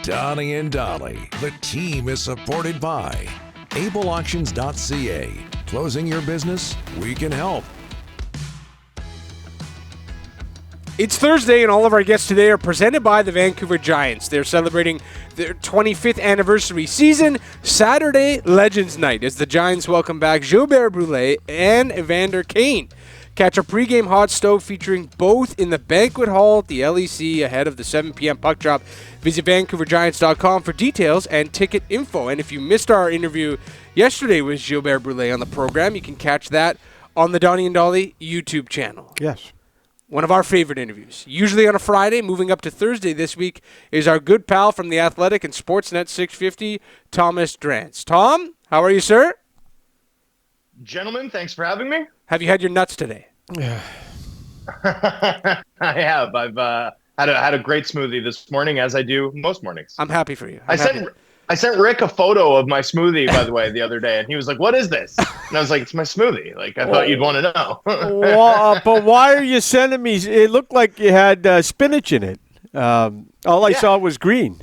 Donnie and Dolly. The team is supported by ableauctions.ca. Closing your business? We can help. It's Thursday, and all of our guests today are presented by the Vancouver Giants. They're celebrating their 25th anniversary season. Saturday, Legends Night, as the Giants welcome back Gilbert Brulé and Evander Kane. Catch a pregame hot stove featuring both in the banquet hall at the LEC ahead of the 7 p.m. puck drop. Visit VancouverGiants.com for details and ticket info. And if you missed our interview yesterday with Gilbert Brulé on the program, you can catch that on the Donnie and Dolly YouTube channel. Yes. One of our favorite interviews. Usually on a Friday, moving up to Thursday this week, is our good pal from the Athletic and Sportsnet 650, Thomas Drance. Tom, how are you, sir? Gentlemen, thanks for having me. Have you had your nuts today? Yeah. I have. I've had a great smoothie this morning, as I do most mornings. I'm happy for you. I sent Rick a photo of my smoothie, by the way, the other day, and he was like, "What is this?" And I was like, "It's my smoothie." Like, I thought you'd want to know. But why are you sending me? It looked like you had spinach in it. All I saw was green.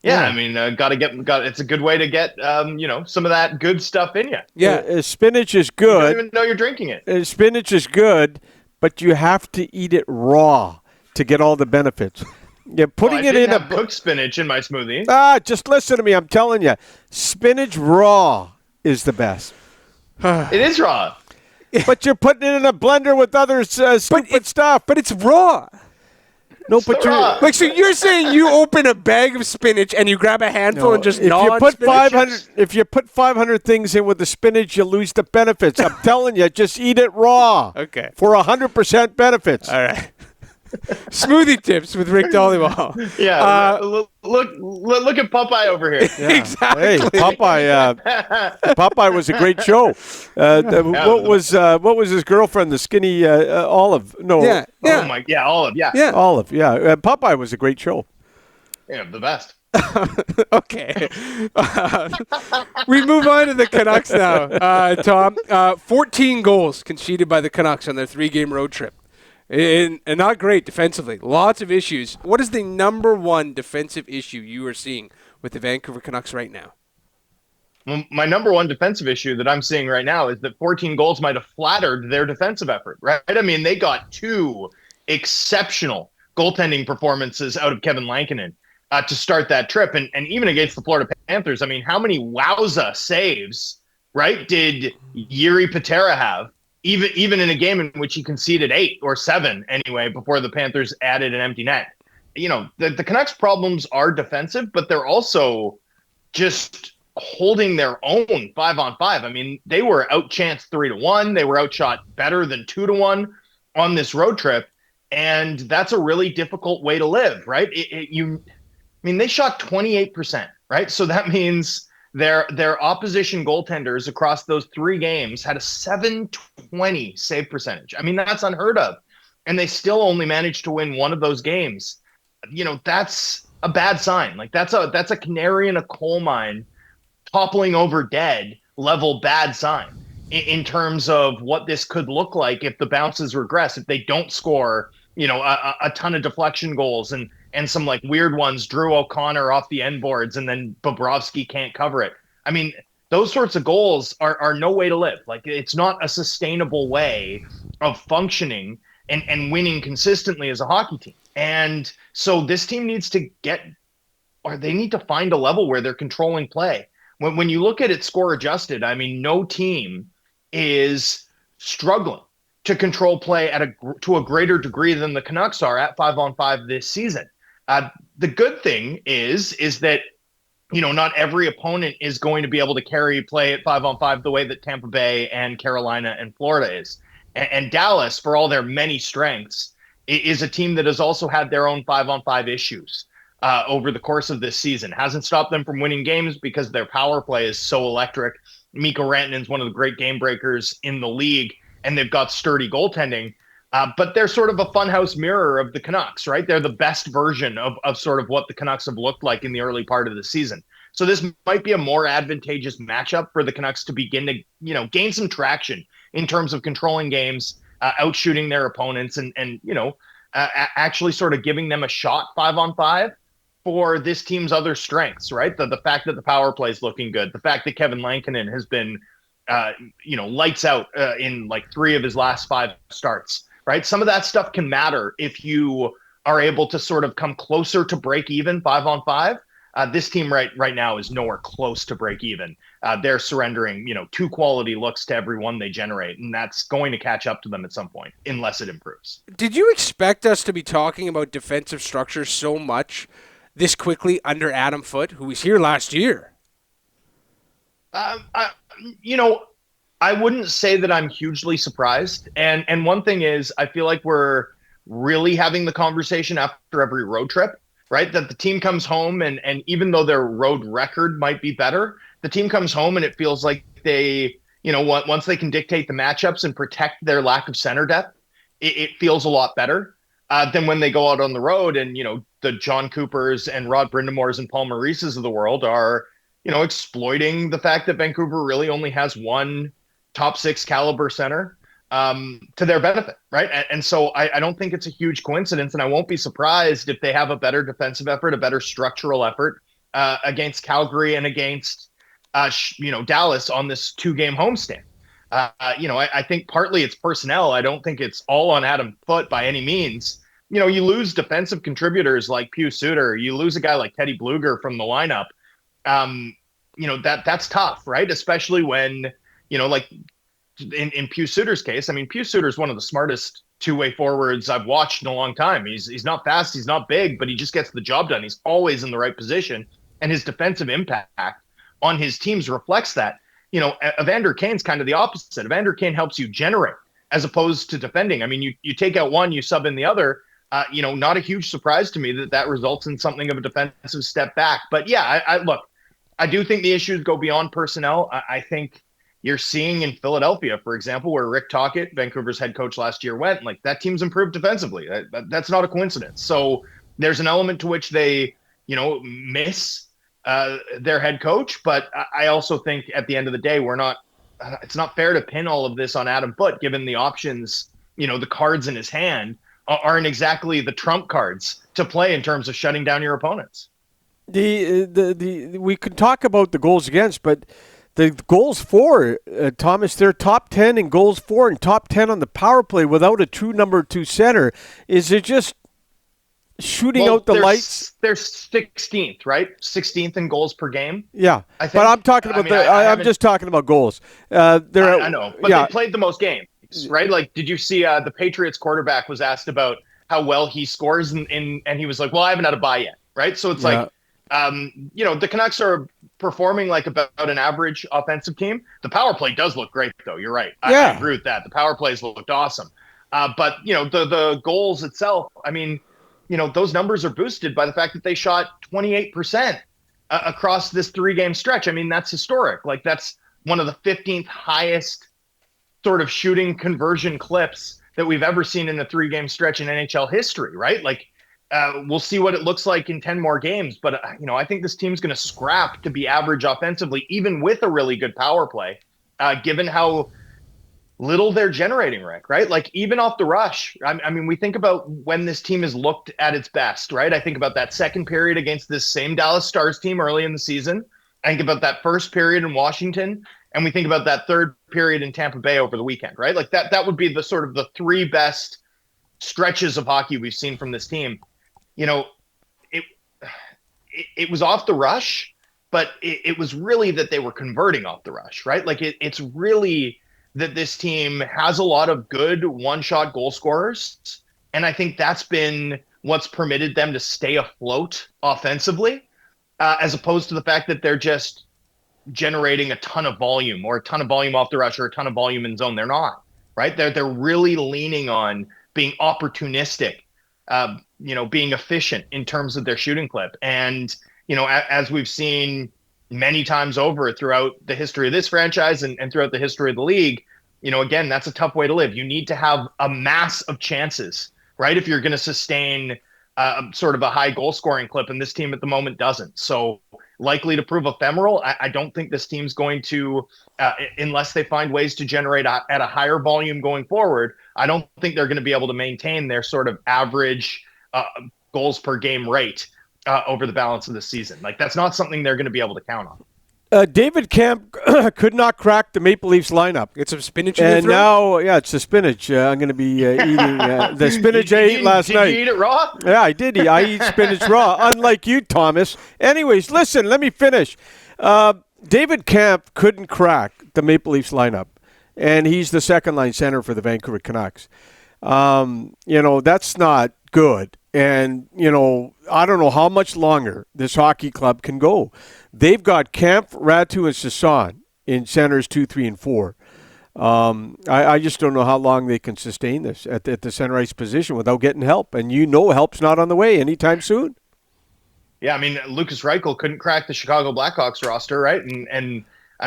Yeah, I mean, it's a good way to get, some of that good stuff in you. Yeah, spinach is You good. don't even know you're drinking it. Spinach is good, but you have to eat it raw to get all the benefits. Yeah, putting it in cooked spinach in my smoothie. Just listen to me. I'm telling you, spinach raw is the best. It is raw. But you're putting it in a blender with other stupid stuff. But it's raw. No, but you're so you're saying you open a bag of spinach and you grab a handful and just gnaw on spinach? If you put 500 things in with the spinach, you lose the benefits. I'm telling you, just eat it raw. Okay. For 100% benefits. All right. Smoothie tips with Rick Dollywall. Yeah, look at Popeye over here. Yeah. Exactly. Hey, Popeye was a great show. What was his girlfriend, the skinny Olive? No. Yeah. Oh my, Olive. Yeah. Olive. Yeah. Popeye was a great show. Yeah, the best. Okay. We move on to the Canucks now, Tom. 14 goals conceded by the Canucks on their 3-game road trip. And not great defensively. Lots of issues. What is the number one defensive issue you are seeing with the Vancouver Canucks right now? Well, my number one defensive issue that I'm seeing right now is that 14 goals might have flattered their defensive effort, right? I mean, they got 2 exceptional goaltending performances out of Kevin Lankinen to start that trip. And even against the Florida Panthers, I mean, how many wowza saves, right, did Jiri Patera have? Even in a game in which he conceded 8 or 7 anyway before the Panthers added an empty net. You know, the Canucks' problems are defensive, but they're also just holding their own 5-on-5. I mean, they were outchanced 3-1. They were outshot better than 2-1 on this road trip, and that's a really difficult way to live, right? They shot 28%, right? So that means their opposition goaltenders across those 3 games had a .720 save percentage. I mean, that's unheard of. And they still only managed to win one of those games. You know, that's a bad sign. Like that's a canary in a coal mine toppling over dead level bad sign in terms of what this could look like if the bounces regress, if they don't score, a ton of deflection goals and some like weird ones, Drew O'Connor off the end boards, and then Bobrovsky can't cover it. I mean, those sorts of goals are no way to live. Like, it's not a sustainable way of functioning and winning consistently as a hockey team. And so this team needs to they need to find a level where they're controlling play. When you look at it score adjusted, I mean, no team is struggling to control play to a greater degree than the Canucks are at 5-on-5 this season. The good thing is that, not every opponent is going to be able to carry play at 5-on-5 the way that Tampa Bay and Carolina and Florida is. And Dallas, for all their many strengths, is a team that has also had their own 5-on-5 issues over the course of this season. Hasn't stopped them from winning games because their power play is so electric. Mikko Rantanen's one of the great game breakers in the league, and they've got sturdy goaltending. But they're sort of a funhouse mirror of the Canucks, right? They're the best version of sort of what the Canucks have looked like in the early part of the season. So this might be a more advantageous matchup for the Canucks to begin to, gain some traction in terms of controlling games, outshooting their opponents, and actually sort of giving them a shot 5-on-5. for this team's other strengths, right? The fact that the power play is looking good, the fact that Kevin Lankinen has been, lights out in like 3 of his last 5 starts, right? Some of that stuff can matter if you are able to sort of come closer to break even 5-on-5. This team right now is nowhere close to break even. They're surrendering, 2 quality looks to every one they generate, and that's going to catch up to them at some point unless it improves. Did you expect us to be talking about defensive structure so much this quickly under Adam Foote, who was here last year? I wouldn't say that I'm hugely surprised. And one thing is, I feel like we're really having the conversation after every road trip, right? That the team comes home and even though their road record might be better, the team comes home and it feels like they, once they can dictate the matchups and protect their lack of center depth, it feels a lot better than when they go out on the road and, the John Coopers and Rod Brindamores and Paul Maurices of the world are, exploiting the fact that Vancouver really only has one top 6 caliber center to their benefit, right? And so I don't think it's a huge coincidence, and I won't be surprised if they have a better defensive effort, a better structural effort against Calgary and against, Dallas on this 2-game homestand. I think partly it's personnel. I don't think it's all on Adam Foote by any means. You lose defensive contributors like Pius Suter. You lose a guy like Teddy Bluger from the lineup. That's tough, right? Especially when, like in Pius Suter's case, I mean, Pius Suter is one of the smartest 2-way forwards I've watched in a long time. He's not fast, he's not big, but he just gets the job done. He's always in the right position, and his defensive impact on his teams reflects that. Evander Kane's kind of the opposite. Evander Kane helps you generate as opposed to defending. I mean, you take out one, you sub in the other. Not a huge surprise to me that results in something of a defensive step back. But yeah, I do think the issues go beyond personnel. I think you're seeing in Philadelphia, for example, where Rick Tocchet, Vancouver's head coach last year, went, like, that team's improved defensively. That's not a coincidence. So there's an element to which they, miss their head coach. But I also think at the end of the day, it's not fair to pin all of this on Adam Foote, given the options, the cards in his hand aren't exactly the trump cards to play in terms of shutting down your opponents. We could talk about the goals against, but the goals for, Thomas, they're top 10 in goals for and top 10 on the power play without a true number 2 center. Is it just shooting out the lights? They're 16th, right? 16th in goals per game. Yeah, I think. But I'm talking about I'm just talking about goals. I know, but they played the most games. Right? Like, did you see the Patriots quarterback was asked about how well he scores and he was like, well, I haven't had a bye yet. Right. So it's like, the Canucks are performing like about an average offensive team. The power play does look great, though. You're right. I agree with that. The power plays looked awesome. But, the goals itself, I mean, those numbers are boosted by the fact that they shot 28% across this 3-game stretch. I mean, that's historic. Like, that's one of the 15th highest sort of shooting conversion clips that we've ever seen in a 3-game stretch in NHL history, right? Like, we'll see what it looks like in 10 more games, but I think this team's going to scrap to be average offensively, even with a really good power play, given how little they're generating, Rick, right? Like, even off the rush, I mean, we think about when this team has looked at its best, right? I think about that second period against this same Dallas Stars team early in the season. I think about that first period in Washington, and we think about that third period in Tampa Bay over the weekend, right? Like, that would be the sort of the 3 best stretches of hockey we've seen from this team. It was off the rush, but it was really that they were converting off the rush, right? Like, it's really that this team has a lot of good one-shot goal scorers, and I think that's been what's permitted them to stay afloat offensively, as opposed to the fact that they're just generating a ton of volume or a ton of volume off the rush or a ton of volume in zone. They're not, right? They're really leaning on being opportunistic, being efficient in terms of their shooting clip. And, as we've seen many times over throughout the history of this franchise and throughout the history of the league, again, that's a tough way to live. You need to have a mass of chances, right? If you're going to sustain sort of a high goal scoring clip, and this team at the moment doesn't. So likely to prove ephemeral. I don't think this team's going to, unless they find ways to generate at a higher volume going forward, I don't think they're going to be able to maintain their sort of average goals per game rate over the balance of the season. Like, that's not something they're going to be able to count on. David Kemp could not crack the Maple Leafs lineup. Get some spinach in And your throat? now, it's the spinach. I'm going to be eating the spinach I ate last night. Did you eat it raw? Yeah, I did. I eat spinach raw, unlike you, Thomas. Anyways, listen, let me finish. David Kemp couldn't crack the Maple Leafs lineup, and he's the second-line center for the Vancouver Canucks. That's not good. And, I don't know how much longer this hockey club can go. They've got Kemp, Ratu, and Sasson in centers 2, 3, and 4. I just don't know how long they can sustain this at the center ice position without getting help. And help's not on the way anytime soon. Yeah, I mean, Lucas Reichel couldn't crack the Chicago Blackhawks roster, right? And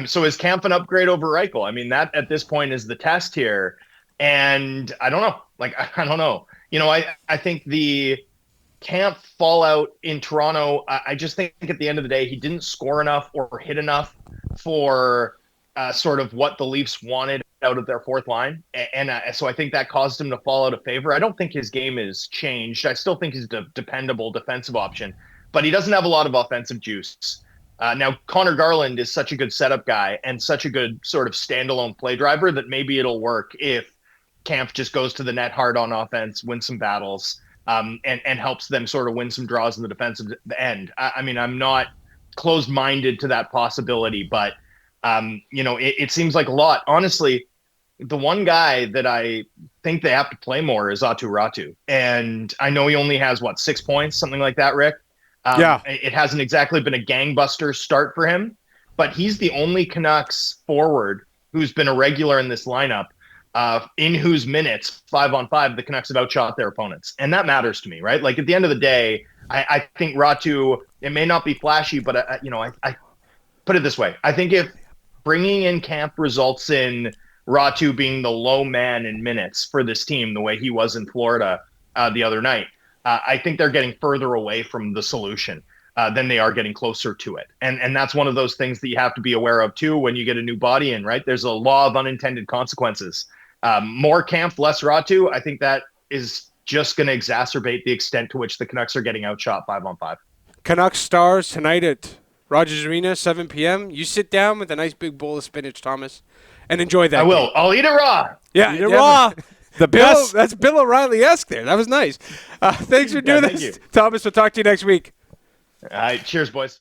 so is Kemp an upgrade over Reichel? I mean, that at this point is the test here. And I don't know. I don't know. I think the Kemp fallout in Toronto, I just think at the end of the day, he didn't score enough or hit enough for sort of what the Leafs wanted out of their fourth line. And so I think that caused him to fall out of favor. I don't think his game is changed. I still think he's a dependable defensive option, but he doesn't have a lot of offensive juice. Now, Connor Garland is such a good setup guy and such a good sort of standalone play driver that maybe it'll work if Kemp just goes to the net hard on offense, wins some battles, and helps them sort of win some draws in the defensive end. I mean, I'm not closed-minded to that possibility, but, it seems like a lot. Honestly, the one guy that I think they have to play more is Aatu Ratu. And I know he only has, 6 points, something like that, Rick? Yeah. It hasn't exactly been a gangbuster start for him, but he's the only Canucks forward who's been a regular in this lineup, in whose minutes 5-on-5 the Canucks have outshot their opponents. And that matters to me, right? Like, at the end of the day, I think Ratu, it may not be flashy, but I put it this way. I think if bringing in Kemp results in Ratu being the low man in minutes for this team, the way he was in Florida the other night, I think they're getting further away from the solution than they are getting closer to it. And that's one of those things that you have to be aware of too when you get a new body in, right? There's a law of unintended consequences. More Kemp, less Ratu, I think that is just going to exacerbate the extent to which the Canucks are getting outshot 5-on-5. Canucks Stars tonight at Rogers Arena, 7 p.m. You sit down with a nice big bowl of spinach, Thomas, and enjoy that. I will. Game. I'll eat it raw. Yeah, Eat it raw. The best. That's Bill O'Reilly-esque there. That was nice. Thanks for doing this, you. Thomas. We'll talk to you next week. All right. Cheers, boys.